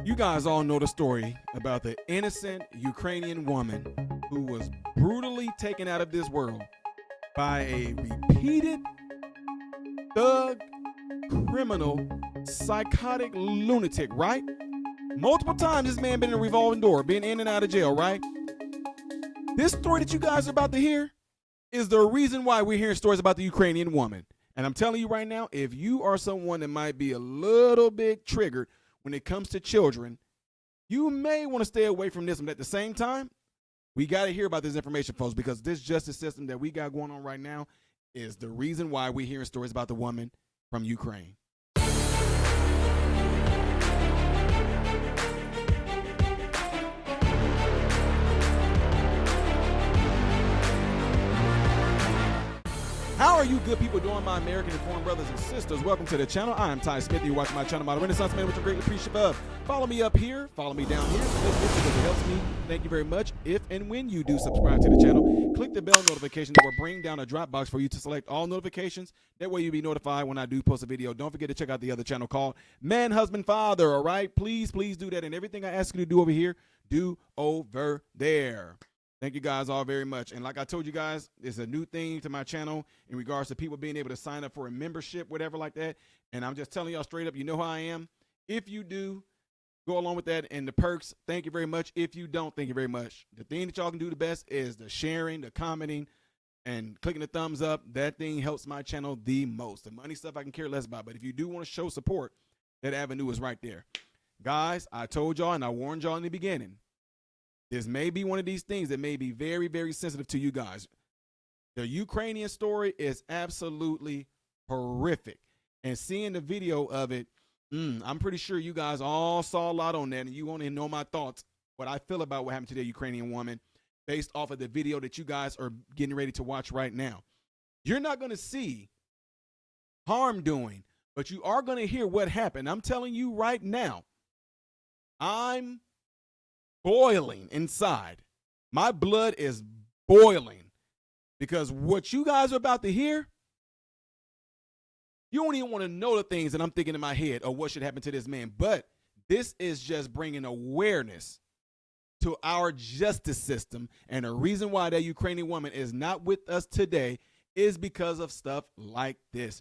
You guys all know the story about the innocent Ukrainian woman who was brutally taken out of this world by a repeated thug, criminal, psychotic lunatic, right? Multiple times this man been in a revolving door, been in and out of jail, right? This story that you guys are about to hear is the reason why we're hearing stories about the Ukrainian woman. And I'm telling you right now, if you are someone that might be a little bit triggered when it comes to children, you may want to stay away from this one. At the same time, we got to hear about this information, folks, because this justice system that we got going on right now is the reason why we're hearing stories about the woman from Ukraine. How are you good people doing, my American and foreign brothers and sisters? Welcome to the channel. I am Ty Smith. You're watching my channel, my Renaissance Man, which I'm greatly appreciative of. Follow me up here. Follow me down here. Click this because it helps me. Thank you very much. If and when you do subscribe to the channel, click the bell notification that will bring down a drop box for you to select all notifications. That way you'll be notified when I do post a video. Don't forget to check out the other channel called Man, Husband, Father, all right? Please do that. And everything I ask you to do over here, do over there. Thank you guys all very much. And like I told you guys, it's a new thing to my channel in regards to people being able to sign up for a membership, whatever like that. And I'm just telling y'all straight up, you know how I am. If you do, go along with that and the perks, thank you very much. If you don't, thank you very much. The thing that y'all can do the best is the sharing, the commenting, and clicking the thumbs up. That thing helps my channel the most. The money stuff I can care less about. But if you do want to show support, that avenue is right there. Guys, I told y'all and I warned y'all in the beginning. This may be one of these things that may be very, very sensitive to you guys. The Ukrainian story is absolutely horrific. And seeing the video of it, I'm pretty sure you guys all saw a lot on that. And you want to know my thoughts, what I feel about what happened to the Ukrainian woman based off of the video that you guys are getting ready to watch right now. You're not going to see harm doing, but you are going to hear what happened. I'm telling you right now, I'm boiling inside. My blood is boiling because what you guys are about to hear, you don't even want to know the things that I'm thinking in my head or what should happen to this man. But this is just bringing awareness to our justice system. And the reason why that Ukrainian woman is not with us today is because of stuff like this.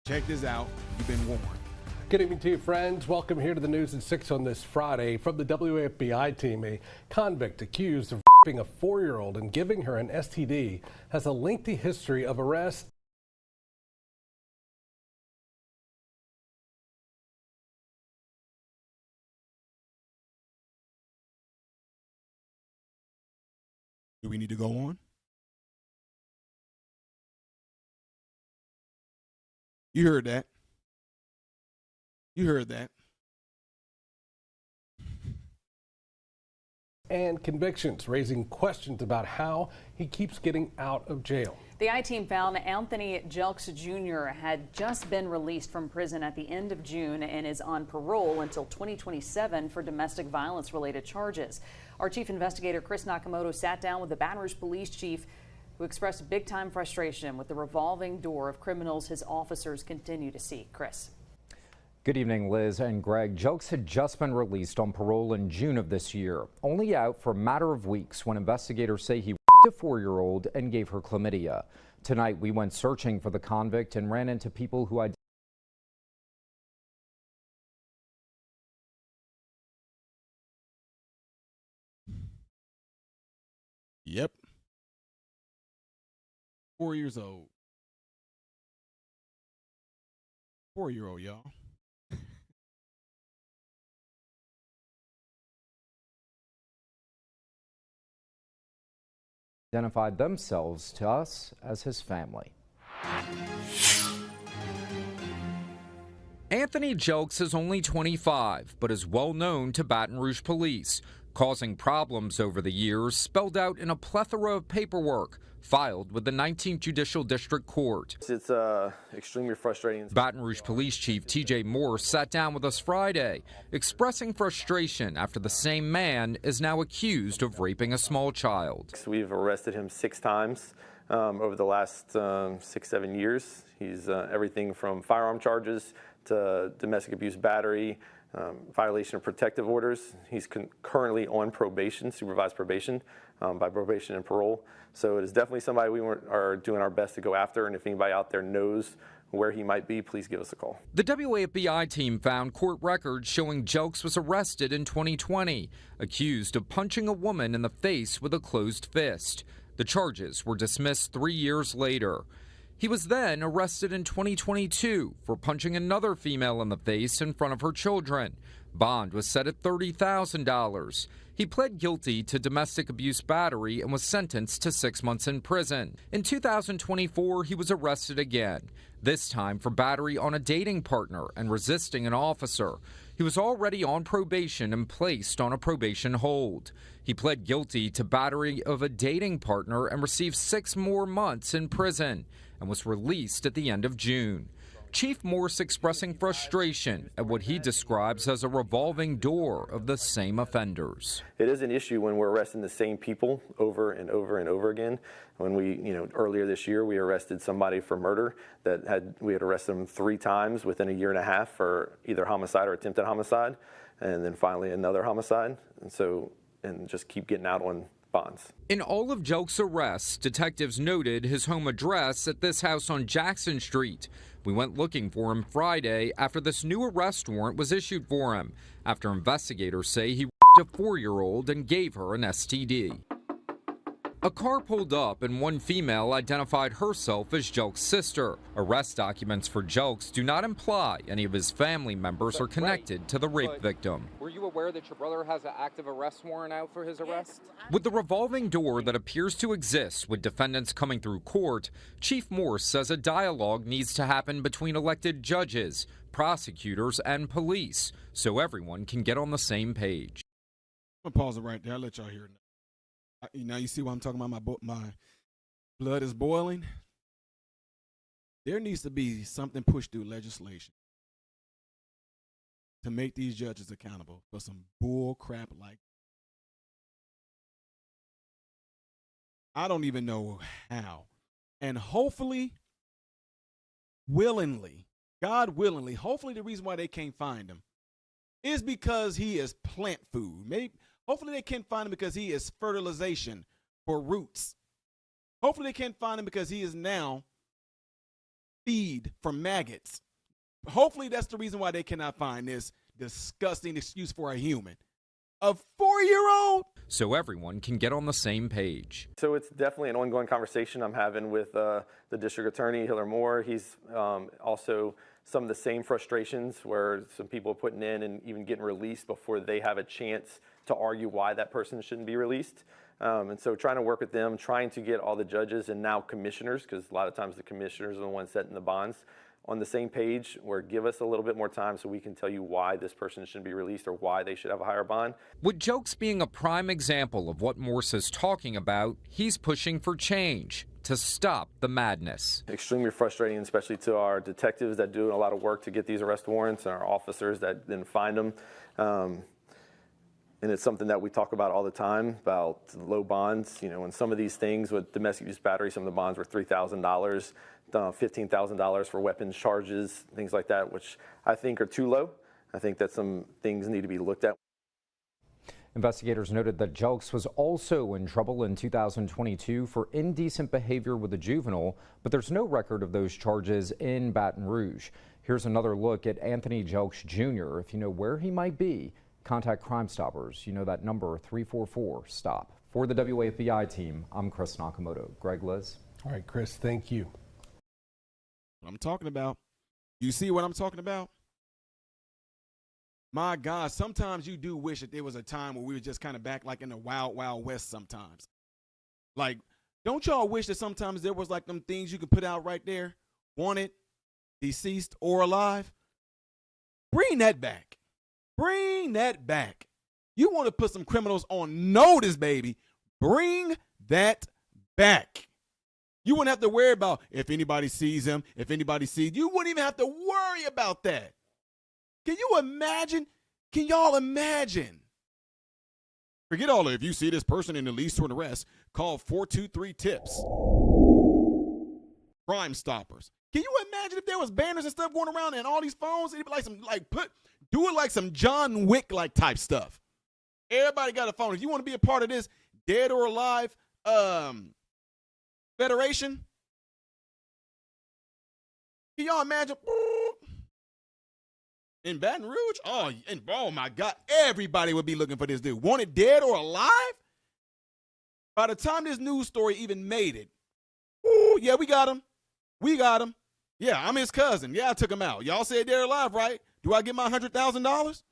Check this out. You've been warned. Good evening to you, friends. Welcome here to the News at 6 on this Friday. From the WFBI team, a convict accused of raping a 4-year-old and giving her an STD has a lengthy history of arrests. Do we need to go on? You heard that. You heard that. And convictions, raising questions about how he keeps getting out of jail. The I-team found Anthony Jelks Jr. had just been released from prison at the end of June and is on parole until 2027 for domestic violence-related charges. Our chief investigator, Chris Nakamoto, sat down with the Baton Rouge police chief, who expressed big-time frustration with the revolving door of criminals his officers continue to seek. Chris. Good evening, Liz and Greg. Jelks had just been released on parole in June of this year, only out for a matter of weeks when investigators say he raped a 4-year-old and gave her chlamydia. Tonight, we went searching for the convict and ran into people who identified. Yep. 4 years old. 4-year-old, y'all. Identified themselves to us as his family. Anthony Jelks is only 25, but is well known to Baton Rouge police, causing problems over the years spelled out in a plethora of paperwork filed with the 19th Judicial District Court. It's extremely frustrating. Baton Rouge Police Chief T.J. Morse sat down with us Friday, expressing frustration after the same man is now accused of raping a small child. We've arrested him 6 times over the last 6-7 years. He's everything from firearm charges to domestic abuse battery, violation of protective orders. He's currently on probation, supervised probation, by probation and parole. So it is definitely somebody we are doing our best to go after, and if anybody out there knows where he might be, please give us a call. The WAFBI team found court records showing Jelks was arrested in 2020, accused of punching a woman in the face with a closed fist. The charges were dismissed 3 years later. He was then arrested in 2022 for punching another female in the face in front of her children. Bond was set at $30,000. He pled guilty to domestic abuse battery and was sentenced to 6 months in prison. In 2024, he was arrested again, this time for battery on a dating partner and resisting an officer. He was already on probation and placed on a probation hold. He pled guilty to battery of a dating partner and received 6 more months in prison and was released at the end of June. Chief Morse expressing frustration at what he describes as a revolving door of the same offenders. It is an issue when we're arresting the same people over and over and over again. When earlier this year, we arrested somebody for murder we had arrested them 3 times within a year and a half for either homicide or attempted homicide, and then finally another homicide, and just keep getting out on bonds. In all of Jelks' arrests, detectives noted his home address at this house on Jackson Street. We went looking for him Friday after this new arrest warrant was issued for him, after investigators say he a 4-year-old and gave her an STD. A car pulled up and one female identified herself as Jelks' sister. Arrest documents for Jelks do not imply any of his family members are connected to the rape victim. Were you aware that your brother has an active arrest warrant out for his arrest? With the revolving door that appears to exist with defendants coming through court, Chief Morse says a dialogue needs to happen between elected judges, prosecutors, and police so everyone can get on the same page. I'm gonna pause it right there. I'll let y'all hear it. Now you see why I'm talking about my blood is boiling. There needs to be something pushed through legislation to make these judges accountable for some bull crap like. I don't even know how. And hopefully, willingly, God willingly, hopefully the reason why they can't find him is because he is plant food. Hopefully they can't find him because he is fertilization for roots. Hopefully they can't find him because he is now feed for maggots. Hopefully that's the reason why they cannot find this disgusting excuse for a human. A 4-year-old? So everyone can get on the same page. So it's definitely an ongoing conversation I'm having with the district attorney, Hiller Moore. He's also some of the same frustrations where some people are putting in and even getting released before they have a chance to argue why that person shouldn't be released. And so trying to work with them, trying to get all the judges and now commissioners, because a lot of times the commissioners are the ones setting the bonds, on the same page, or give us a little bit more time so we can tell you why this person shouldn't be released or why they should have a higher bond. With Jelks being a prime example of what Morse is talking about, he's pushing for change to stop the madness. Extremely frustrating, especially to our detectives that do a lot of work to get these arrest warrants and our officers that then find them. And it's something that we talk about all the time, about low bonds. And some of these things with domestic abuse battery, some of the bonds were $3,000, $15,000 for weapons charges, things like that, which I think are too low. I think that some things need to be looked at. Investigators noted that Jelks was also in trouble in 2022 for indecent behavior with a juvenile, but there's no record of those charges in Baton Rouge. Here's another look at Anthony Jelks Jr. If you know where he might be, contact Crime Stoppers. You know that number, 344-STOP. For the WAFBI team, I'm Chris Nakamoto. Greg, Liz. All right, Chris, thank you. What I'm talking about. You see what I'm talking about? My God, sometimes you do wish that there was a time where we were just kind of back like in the wild, wild west sometimes. Like, don't y'all wish that sometimes there was like them things you could put out right there? Wanted, deceased, or alive? Bring that back. Bring that back. You want to put some criminals on notice, baby. Bring that back. You wouldn't have to worry about if anybody sees him, if anybody sees. You wouldn't even have to worry about that. Can you imagine? Can y'all imagine? Forget all of it. If you see this person in the least to an arrest, call 423-TIPS. Crime Stoppers. Can you imagine if there was banners and stuff going around and all these phones? It'd be like do it like some John Wick like type stuff. Everybody got a phone. If you want to be a part of this dead or alive federation, can y'all imagine? In Baton Rouge? Oh my God. Everybody would be looking for this dude. Wanted dead or alive? By the time this news story even made it, yeah, we got him. We got him. Yeah, I'm his cousin. Yeah, I took him out. Y'all said they're alive, right? Do I get my $100,000?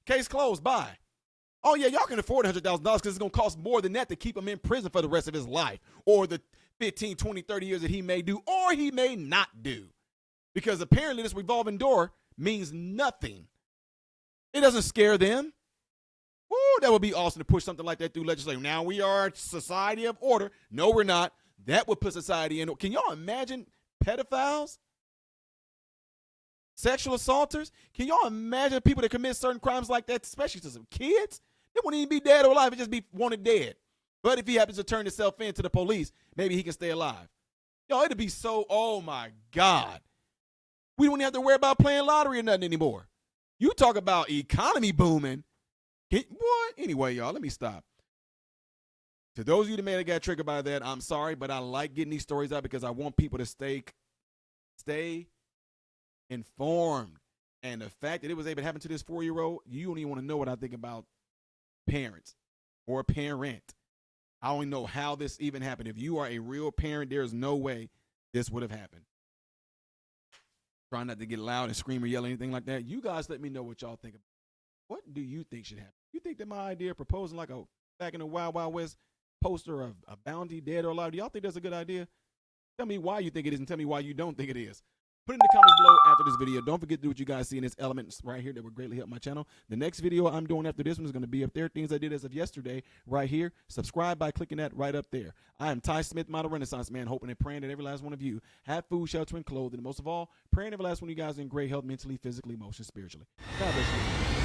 Case closed. Bye. Oh, yeah, y'all can afford $100,000 because it's going to cost more than that to keep him in prison for the rest of his life, or the 15, 20, 30 years that he may do, or he may not do. Because apparently this revolving door means nothing. It doesn't scare them. Woo, that would be awesome to push something like that through legislation. Now we are a society of order. No, we're not. That would put society in order. Can y'all imagine pedophiles? Sexual assaulters? Can y'all imagine people that commit certain crimes like that, especially to some kids? They wouldn't even be dead or alive. It'd just be wanted dead. But if he happens to turn himself in to the police, maybe he can stay alive. Yo, it'd be so, oh my God. We don't even have to worry about playing lottery or nothing anymore. You talk about economy booming. What? Anyway, y'all, let me stop. To those of you that may have got triggered by that, I'm sorry, but I like getting these stories out because I want people to stay informed. And the fact that it was able to happen to this 4-year-old, you don't even want to know what I think about parents or a parent. I don't even know how this even happened. If you are a real parent, there's no way this would have happened. Trying not to get loud and scream or yell or anything like that. You guys let me know what y'all think about. What do you think should happen? You think that my idea of proposing like a back in the Wild Wild West poster of a bounty, dead or alive, do y'all think that's a good idea? Tell me why you think it is and tell me why you don't think it is. Put in the comments below after this video. Don't forget to do what you guys see in this elements right here that would greatly help my channel. The next video I'm doing after this one is going to be up there. Things I did as of yesterday right here. Subscribe by clicking that right up there. I am Ty Smith, Model Renaissance Man, hoping and praying that every last one of you have food, shelter, and clothing. And most of all, praying every last one of you guys are in great health mentally, physically, emotionally, spiritually. God bless you.